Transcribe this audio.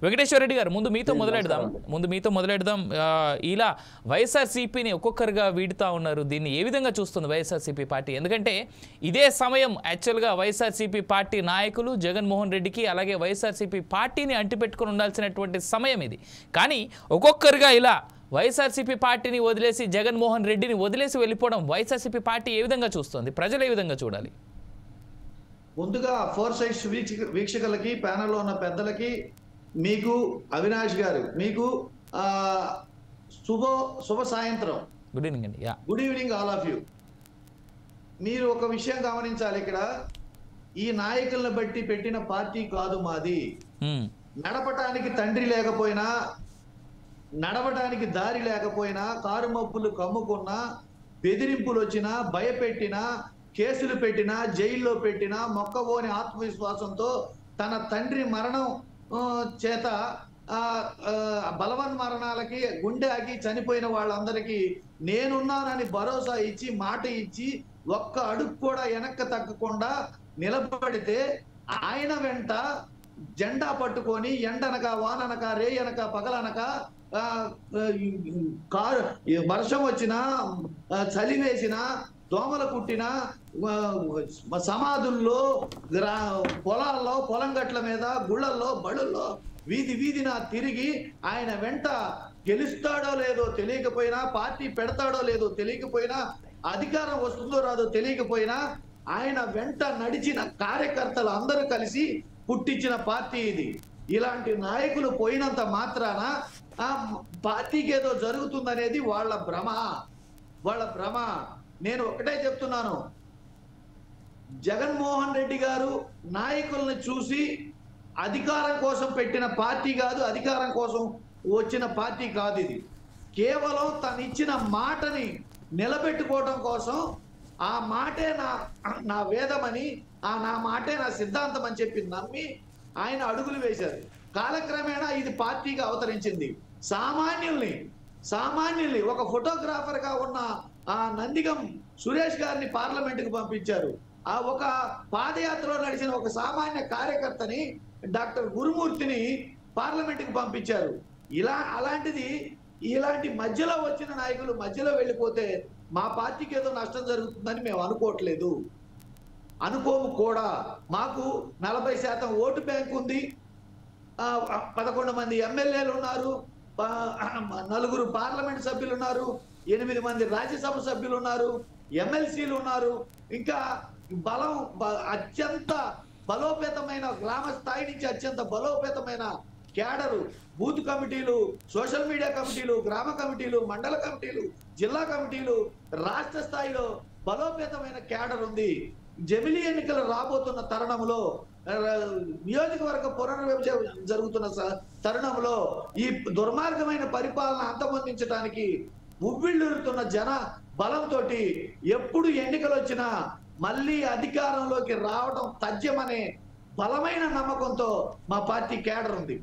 వెంకటేశ్వర రెడ్డి గారు ముందు మీతో మొదలెడదాం ఇలా వైఎస్ఆర్సీపీని ఒక్కొక్కరుగా వీడుతా ఉన్నారు. దీన్ని ఏ విధంగా చూస్తుంది వైఎస్ఆర్సీపీ పార్టీ? ఎందుకంటే ఇదే సమయం యాక్చువల్గా వైఎస్ఆర్సీపీ పార్టీ నాయకులు జగన్మోహన్ రెడ్డికి అలాగే వైఎస్ఆర్సీపీ పార్టీని అంటిపెట్టుకుని ఉండాల్సినటువంటి సమయం ఇది. కానీ ఒక్కొక్కరుగా ఇలా వైఎస్ఆర్సీపీ పార్టీని వదిలేసి జగన్మోహన్ రెడ్డిని వదిలేసి వెళ్ళిపోవడం వైఎస్ఆర్సీపీ పార్టీ ఏ విధంగా చూస్తుంది? ప్రజలు ఏ విధంగా చూడాలి? ముందుగా 4 సైడ్స్ వీక్షకులకి, ప్యానెల్లో ఉన్న పెద్దలకి, మీకు అవినాష్ గారు, మీకు శుభ సాయంత్రం. గుడ్ ఈవినింగ్ అండి. Good evening all of you. మీరు ఒక విషయం గమనించాలి. ఇక్కడ ఈ నాయకులను బట్టి పెట్టిన పార్టీ కాదు మాది. నడపటానికి తండ్రి లేకపోయినా, నడవడానికి దారి లేకపోయినా, కారు మబ్బులు కమ్ముకున్నా, బెదిరింపులు వచ్చినా, భయపెట్టినా, కేసులు పెట్టినా, జైల్లో పెట్టినా మొక్కబోని ఆత్మవిశ్వాసంతో తన తండ్రి మరణం చేత బలవన్ మరణాలకి గుండె ఆగి చనిపోయిన వాళ్ళందరికీ నేనున్నానని భరోసా ఇచ్చి, మాట ఇచ్చి, ఒక్క అడుగు కూడా వెనక్కి తగ్గకుండా నిలబడితే ఆయన వెంట జెండా పట్టుకొని ఎండనక వాననక రేయనక పగలనక కారు వర్షం వచ్చినా, చలి వేసినా, దోమలు కుట్టినా, సమాధుల్లో, పొలాల్లో, పొలం గట్ల మీద, గుళ్ళల్లో, బడుల్లో, వీధి వీధిన తిరిగి ఆయన వెంట గెలుస్తాడో లేదో తెలియకపోయినా, పార్టీ పెడతాడో లేదో తెలియకపోయినా, అధికారం వస్తుందో రాదో తెలియకపోయినా, ఆయన వెంట నడిచిన కార్యకర్తలు అందరూ కలిసి పుట్టించిన పార్టీ ఇది. ఇలాంటి నాయకులు పోయినంత మాత్రాన ఆ పార్టీకి ఏదో జరుగుతుందనేది వాళ్ళ భ్రమ. నేను ఒకటే చెప్తున్నాను, జగన్మోహన్ రెడ్డి గారు నాయకుల్ని చూసి అధికారం కోసం పెట్టిన పార్టీ కాదు, అధికారం కోసం వచ్చిన పార్టీ కాదు ఇది. కేవలం తను ఇచ్చిన మాటని నిలబెట్టుకోవడం కోసం, ఆ మాటే నా వేదమని, నా మాటే నా సిద్ధాంతం అని చెప్పి నమ్మి ఆయన అడుగులు వేశారు. కాలక్రమేణా ఇది పార్టీగా అవతరించింది. సామాన్యుల్ని ఒక ఫోటోగ్రాఫర్ గా ఉన్న ఆ నందిగం సురేష్ గారిని పార్లమెంటుకు పంపించారు. ఆ ఒక పాదయాత్రలో నడిచిన ఒక సామాన్య కార్యకర్తని డాక్టర్ గురుమూర్తిని పార్లమెంటుకు పంపించారు. ఇలాంటి మధ్యలో వచ్చిన నాయకులు మధ్యలో వెళ్ళిపోతే మా పార్టీకి ఏదో నష్టం జరుగుతుందని మేము అనుకోము కూడా. మాకు 40% ఓటు బ్యాంక్ ఉంది, 11 మంది ఎమ్మెల్యేలు ఉన్నారు, 4 పార్లమెంట్ సభ్యులు ఉన్నారు, 8 మంది రాజ్యసభ సభ్యులు ఉన్నారు, ఎమ్మెల్సీలు ఉన్నారు. ఇంకా అత్యంత బలోపేతమైన గ్రామ స్థాయి నుంచి అత్యంత బలోపేతమైన క్యాడరు, బూత్ కమిటీలు, సోషల్ మీడియా కమిటీలు, గ్రామ కమిటీలు, మండల కమిటీలు, జిల్లా కమిటీలు, రాష్ట్ర స్థాయిలో బలోపేతమైన క్యాడర్ ఉంది. జమిలీ ఎన్నికలు రాబోతున్న తరుణంలో, నియోజకవర్గ పునర్విభజన జరుగుతున్న తరుణంలో ఈ దుర్మార్గమైన పరిపాలన అంతమొందించడానికి ఉవ్విళ్ళూరుతున్న జన బలంతో ఎప్పుడు ఎన్నికలు వచ్చినా మళ్ళీ అధికారంలోకి రావడం తథ్యమనే బలమైన నమ్మకంతో మా పార్టీ క్యాడర్ ఉంది.